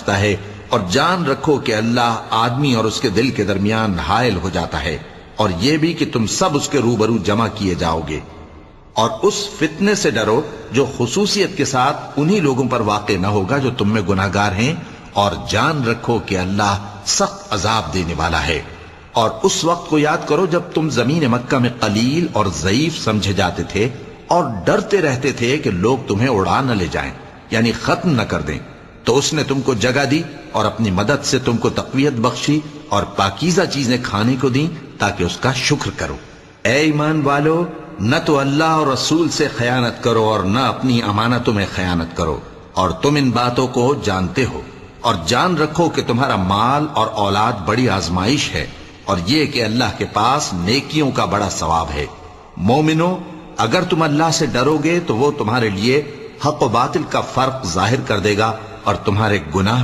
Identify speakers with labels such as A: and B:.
A: پہنچتا ہے، اور جان رکھو کہ اللہ آدمی اور اس کے دل کے درمیان حائل ہو جاتا ہے، اور یہ بھی کہ تم سب اس کے روبرو جمع کیے جاؤ گے۔ اور اس فتنے سے ڈرو جو خصوصیت کے ساتھ انہی لوگوں پر واقع نہ ہوگا جو تم میں گناہگار ہیں، اور جان رکھو کہ اللہ سخت عذاب دینے والا ہے۔ اور اس وقت کو یاد کرو جب تم زمین مکہ میں قلیل اور ضعیف سمجھے جاتے تھے اور ڈرتے رہتے تھے کہ لوگ تمہیں اڑا نہ لے جائیں، یعنی ختم نہ کر دیں، تو اس نے تم کو جگہ دی اور اپنی مدد سے تم کو تقویت بخشی اور پاکیزہ چیزیں کھانے کو دیں تاکہ اس کا شکر کرو۔ اے ایمان والو، نہ تو اللہ اور رسول سے خیانت کرو اور نہ اپنی امانتوں میں خیانت کرو، اور تم ان باتوں کو جانتے ہو، اور جان رکھو کہ تمہارا مال اور اولاد بڑی آزمائش ہے، اور یہ کہ اللہ کے پاس نیکیوں کا بڑا ثواب ہے۔ مومنو، اگر تم اللہ سے ڈرو گے تو وہ تمہارے لیے حق و باطل کا فرق ظاہر کر دے گا اور تمہارے گناہ